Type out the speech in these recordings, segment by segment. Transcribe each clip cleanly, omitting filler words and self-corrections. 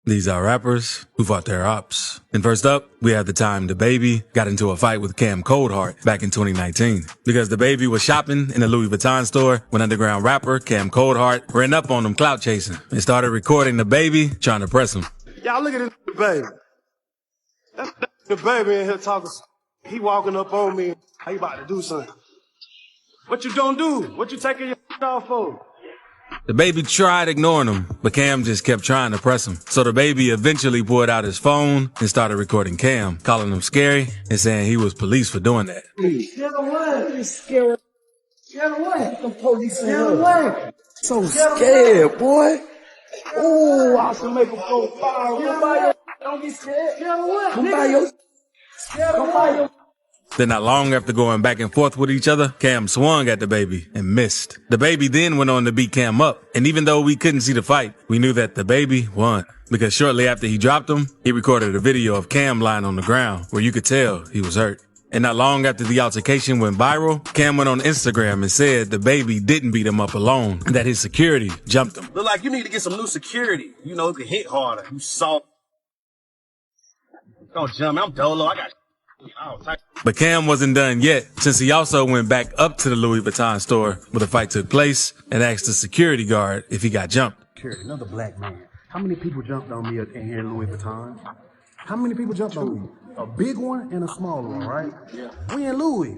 These are rappers who fought their ops. And first up, we have the time DaBaby got into a fight with Cam Coldheart back in 2019. Because DaBaby was shopping in a Louis Vuitton store when underground rapper Cam Coldheart ran up on him clout chasing and started recording DaBaby trying to press him. Y'all look at this baby. That's the baby in here talking. He walking up on me. How you about to do something? What you gonna do? What you taking your off for? DaBaby tried ignoring him, but Cam just kept trying to press him. So DaBaby eventually pulled out his phone and started recording Cam, calling him scary and saying he was police for doing that. Get away. Scared. Get away. The police in here. Get away. So scared, boy. Ooh, I should make him go fire. Don't be scared. Get away. Come by your. Come by your. Then not long after going back and forth with each other, Cam swung at DaBaby and missed. DaBaby then went on to beat Cam up. And even though we couldn't see the fight, we knew that DaBaby won. Because shortly after he dropped him, he recorded a video of Cam lying on the ground where you could tell he was hurt. And not long after the altercation went viral, Cam went on Instagram and said DaBaby didn't beat him up alone and that his security jumped him. Look like you need to get some new security. You know, it could hit harder. You soft. Don't jump me. I'm dolo. I got But Cam wasn't done yet, since he also went back up to the Louis Vuitton store where the fight took place and asked the security guard if he got jumped. Another black man. How many people jumped on me in here in Louis Vuitton? How many people jumped on me? A big one and a small one, right? Yeah. We in Louis.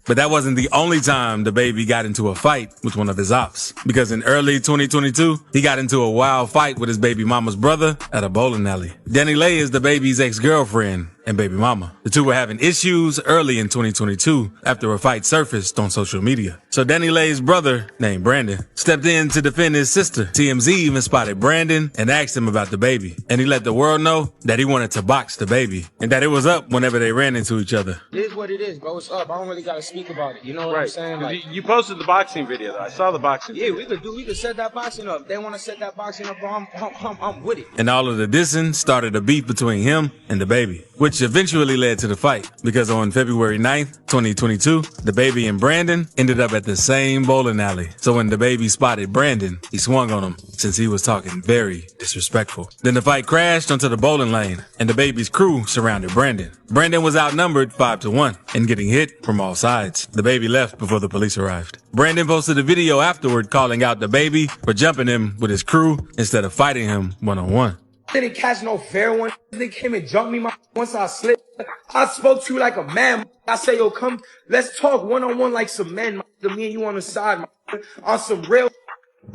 But that wasn't the only time DaBaby got into a fight with one of his ops. Because in early 2022, he got into a wild fight with his baby mama's brother at a bowling alley. Danny Lay is DaBaby's ex-girlfriend and baby mama. The two were having issues early in 2022 after a fight surfaced on social media. So Danny Lay's brother, named Brandon, stepped in to defend his sister. TMZ even spotted Brandon and asked him about DaBaby. And he let the world know that he wanted to box DaBaby and that it was up whenever they ran into each other. It is what it is, bro. It's up. I don't really got to speak about it. You know what I'm saying? Like, you posted the boxing video, though. I saw the boxing video. We could set that boxing up. If they want to set that boxing up, bro, I'm with it. And all of the dissing started a beef between him and DaBaby, which eventually led to the fight. Because on February 9th, 2022, DaBaby and Brandon ended up at the same bowling alley. So when DaBaby spotted Brandon, he swung on him since he was talking very disrespectful. Then the fight crashed onto the bowling lane and DaBaby's crew surrounded Brandon. Brandon was outnumbered 5-1 and getting hit from all sides. DaBaby left before the police arrived. Brandon posted a video afterward calling out DaBaby for jumping him with his crew instead of fighting him one-on-one. Didn't catch no fair one. They came and jumped me once I slipped. I spoke to you like a man. I say, yo, come, let's talk one-on-one like some men. Me and you on the side, on some real.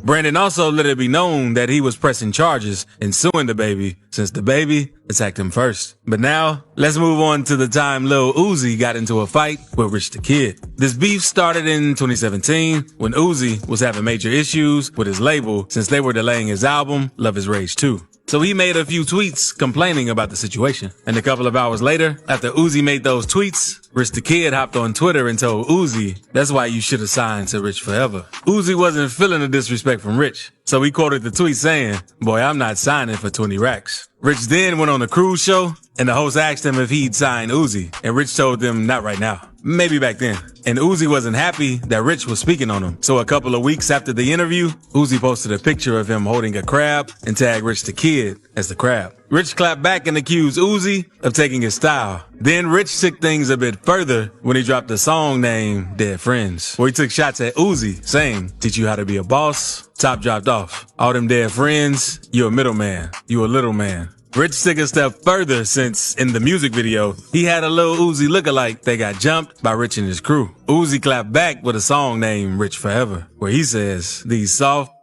Brandon also let it be known that he was pressing charges and suing DaBaby since DaBaby attacked him first. But now, let's move on to the time Lil Uzi got into a fight with Rich the Kid. This beef started in 2017 when Uzi was having major issues with his label since they were delaying his album, Love Is Rage 2. So he made a few tweets complaining about the situation. And a couple of hours later, after Uzi made those tweets, Rich the Kid hopped on Twitter and told Uzi, that's why you should have signed to Rich forever. Uzi wasn't feeling the disrespect from Rich, so he quoted the tweet saying, boy, I'm not signing for 20 racks. Rich then went on a cruise show, and the host asked him if he'd sign Uzi, and Rich told them not right now. Maybe back then. And Uzi wasn't happy that Rich was speaking on him. So a couple of weeks after the interview, Uzi posted a picture of him holding a crab and tagged Rich the Kid as the crab. Rich clapped back and accused Uzi of taking his style. Then Rich took things a bit further when he dropped a song named Dead Friends, where he took shots at Uzi, saying, teach you how to be a boss, top dropped off. All them dead friends, you a middleman, you a little man. Rich took a step further since, in the music video, he had a Lil Uzi lookalike that got jumped by Rich and his crew. Uzi clapped back with a song named Rich Forever, where he says, these soft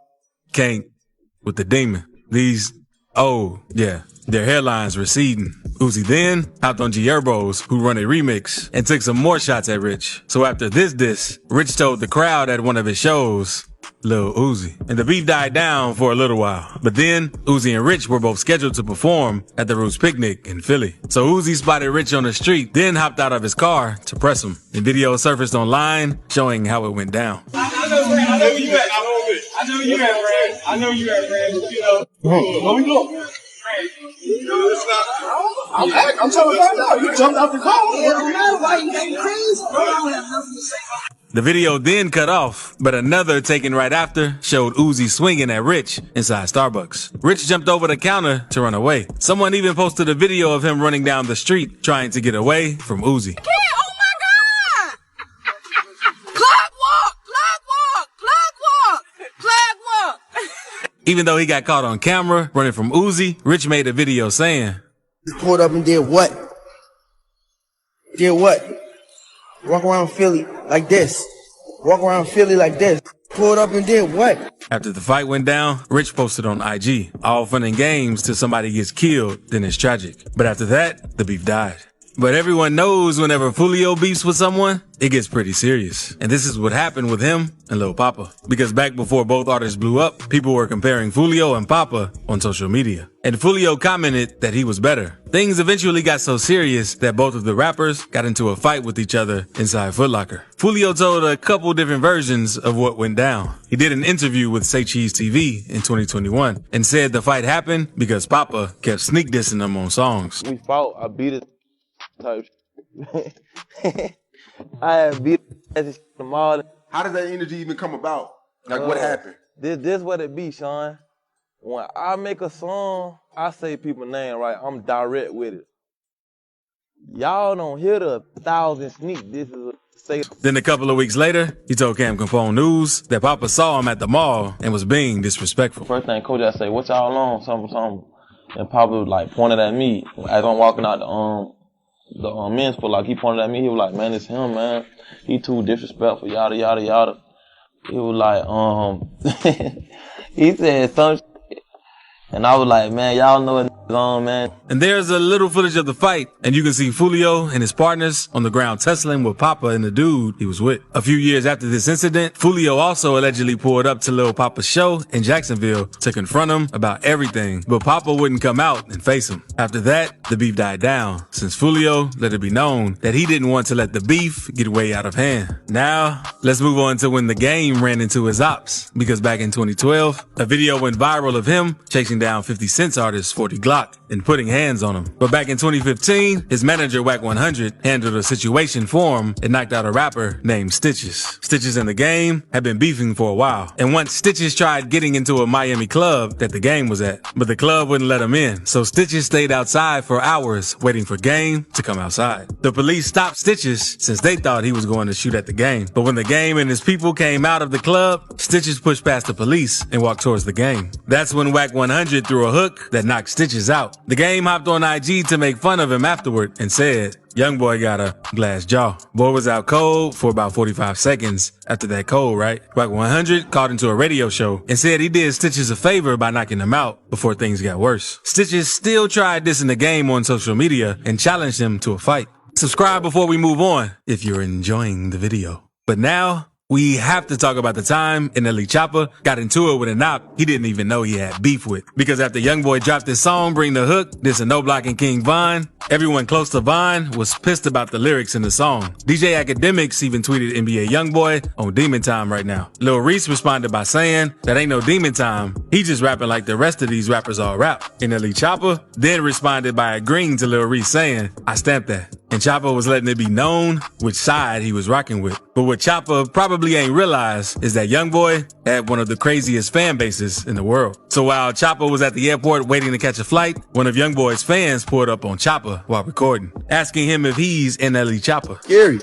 can't with the demon. These, oh, yeah, their hairlines receding. Uzi then hopped on G Herbo's, who run a remix, and took some more shots at Rich. So after this diss, Rich told the crowd at one of his shows, Lil Uzi. And the beef died down for a little while. But then, Uzi and Rich were both scheduled to perform at the Roots Picnic in Philly. So Uzi spotted Rich on the street, then hopped out of his car to press him. And video surfaced online showing how it went down. I know you at, Red. I know you at, Red. You know. Where we go? I'm telling you right now, you jumped out the car. It don't matter why you getting crazy. I don't have nothing to say. The video then cut off, but another taken right after showed Uzi swinging at Rich inside Starbucks. Rich jumped over the counter to run away. Someone even posted a video of him running down the street trying to get away from Uzi. Oh my God! Clock walk! Clock walk! Clock walk! Clock walk! Even though he got caught on camera running from Uzi, Rich made a video saying, Pulled up and did what? Did what? Walk around Philly like this. Walk around Philly like this. Pulled up and did what? After the fight went down, Rich posted on IG, all fun and games till somebody gets killed, then it's tragic. But after that, the beef died. But everyone knows whenever Fulio beefs with someone, it gets pretty serious. And this is what happened with him and Lil Papa. Because back before both artists blew up, people were comparing Fulio and Papa on social media. And Fulio commented that he was better. Things eventually got so serious that both of the rappers got into a fight with each other inside Foot Locker. Fulio told a couple different versions of what went down. He did an interview with Say Cheese TV in 2021 and said the fight happened because Papa kept sneak dissing him on songs. We fought, I beat it. Type I had beat them all. How did that energy even come about? Like, what happened? This what it be, Sean. When I make a song, I say people's name right. I'm direct with it. Y'all don't hear the 1,000 sneak. This is a say. Then a couple of weeks later, he told Cam Capone News that Papa saw him at the mall and was being disrespectful. First thing Coach I say, what y'all on? Something. And Papa like pointed at me as I'm walking out the men's Foot Locker. He pointed at me. He was like, man, it's him, man. He too disrespectful, yada, yada, yada. He was like, he said some shit. And I was like, man, y'all know what's on, man. And there's a little footage of the fight, and you can see Fulio and his partners on the ground tussling with Papa and the dude he was with. A few years after this incident, Fulio also allegedly pulled up to Lil Papa's show in Jacksonville to confront him about everything, but Papa wouldn't come out and face him. After that, the beef died down, since Fulio let it be known that he didn't want to let the beef get way out of hand. Now, let's move on to when the game ran into his ops, because back in 2012, a video went viral of him chasing down 50 Cent's artist 40 Glock and putting hands on him. But back in 2015, his manager Wack 100 handled a situation for him and knocked out a rapper named Stitches. Stitches and the Game had been beefing for a while, and once Stitches tried getting into a Miami club that the Game was at, but the club wouldn't let him in, so Stitches stayed outside for hours waiting for Game to come outside. The police stopped Stitches since they thought he was going to shoot at the Game, but when the Game and his people came out of the club, Stitches pushed past the police and walked towards the Game. That's when Wack 100 threw a hook that knocked Stitches out. The Game hopped on IG to make fun of him afterward and said, "Young boy got a glass jaw." Boy was out cold for about 45 seconds after that cold, right? Wack 100 called into a radio show and said he did Stitches a favor by knocking him out before things got worse. Stitches still tried dissing the Game on social media and challenged him to a fight. Subscribe before we move on if you're enjoying the video. But now, we have to talk about the time NLE Choppa got into it with an op he didn't even know he had beef with. Because after Youngboy dropped his song, Bring the Hook, this and No Blocking King Von, everyone close to Von was pissed about the lyrics in the song. DJ Academics even tweeted NBA Youngboy on Demon Time right now. Lil Reese responded by saying, that ain't no Demon Time, he just rapping like the rest of these rappers all rap. NLE Choppa then responded by agreeing to Lil Reese saying, I stamped that. And Choppa was letting it be known which side he was rocking with. But what Choppa probably ain't realized is that Youngboy had one of the craziest fan bases in the world. So while Choppa was at the airport waiting to catch a flight, one of Youngboy's fans pulled up on Choppa while recording, asking him if he's NLE Choppa. Gary.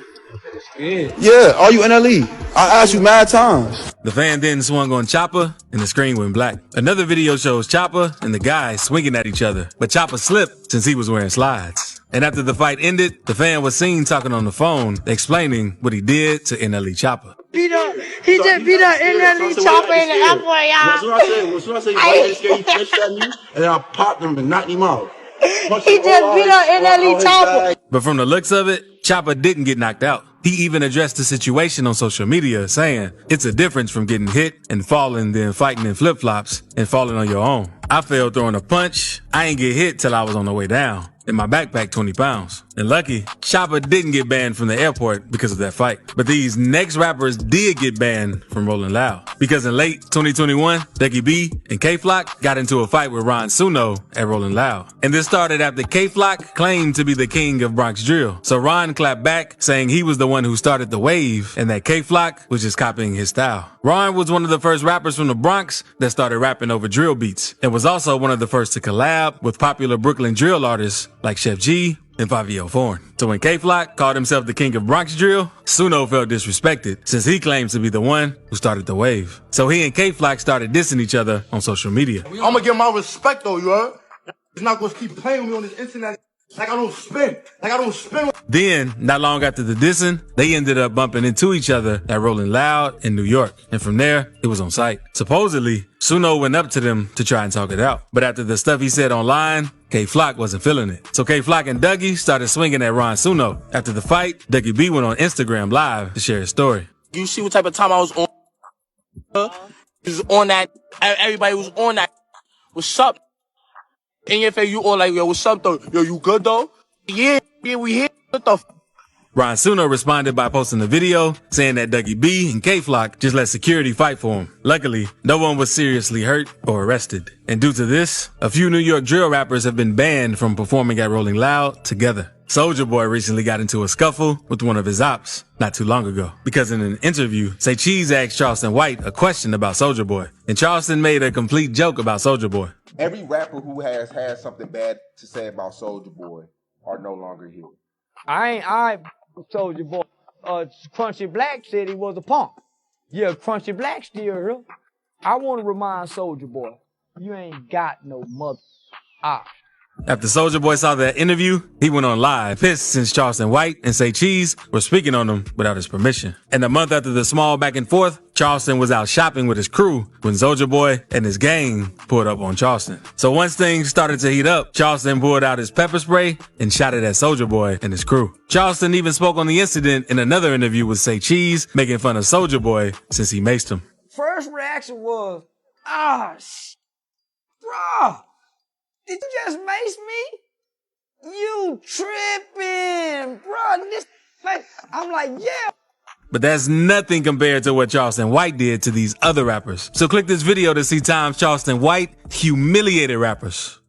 Yeah, are you NLE? I asked you mad times. The fan then swung on Choppa and the screen went black. Another video shows Choppa and the guy swinging at each other, but Choppa slipped since he was wearing slides. And after the fight ended, the fan was seen talking on the phone, explaining what he did to NLE Choppa. He just beat up NLE Choppa in the airport, y'all. That's what I said. That's what I said. He scared, he flinched at me, and then I popped him and knocked him out. He just beat up NLE Choppa. But from the looks of it, Choppa didn't get knocked out. He even addressed the situation on social media, saying, it's a difference from getting hit and falling than fighting in flip-flops and falling on your own. I fell throwing a punch. I ain't get hit till I was on the way down. and my backpack 20 pounds. And lucky, Chopper didn't get banned from the airport because of that fight. But these next rappers did get banned from Rolling Loud. Because in late 2021, Ducky B and K-Flock got into a fight with Ron Suno at Rolling Loud. And this started after K-Flock claimed to be the king of Bronx drill. So Ron clapped back, saying he was the one who started the wave and that K-Flock was just copying his style. Ron was one of the first rappers from the Bronx that started rapping over drill beats and was also one of the first to collab with popular Brooklyn drill artists like Chef G and Fabio Foreign. So when K-Flock called himself the king of Bronx drill, Suno felt disrespected since he claims to be the one who started the wave. So he and K-Flock started dissing each other on social media. I'm gonna give my respect though, you heard? He's not gonna keep playing with me on this internet like I don't spin. Then, not long after the dissing, they ended up bumping into each other at Rolling Loud in New York. And from there, it was on site. Supposedly, Suno went up to them to try and talk it out. But after the stuff he said online, K-Flock wasn't feeling it. So K-Flock and Dougie started swinging at Ron Suno. After the fight, Dougie B went on Instagram Live to share his story. You see what type of time I was on? Was on that. Everybody was on that. What's up? In your face, you all like, yo, what's up though? Yo, you good though? Yeah, we here. What the Ron Suno responded by posting a video saying that Dougie B and K-Flock just let security fight for him. Luckily, no one was seriously hurt or arrested. And due to this, a few New York drill rappers have been banned from performing at Rolling Loud together. Soulja Boy recently got into a scuffle with one of his ops not too long ago. Because in an interview, Say Cheese asked Charleston White a question about Soulja Boy. And Charleston made a complete joke about Soulja Boy. Every rapper who has had something bad to say about Soulja Boy are no longer here. I Soulja Boy. Crunchy Black said he was a punk. Yeah, Crunchy Black still here. I want to remind Soulja Boy, you ain't got no mother ops. After Soulja Boy saw that interview, he went on live, pissed since Charleston White and Say Cheese were speaking on him without his permission. And a month after the small back and forth, Charleston was out shopping with his crew when Soulja Boy and his gang pulled up on Charleston. So once things started to heat up, Charleston pulled out his pepper spray and shot it at Soulja Boy and his crew. Charleston even spoke on the incident in another interview with Say Cheese, making fun of Soulja Boy since he maced him. First reaction was, bruh. Did you just mace me? You tripping, bro. I'm like, yeah. But that's nothing compared to what Charleston White did to these other rappers. So click this video to see times Charleston White humiliated rappers.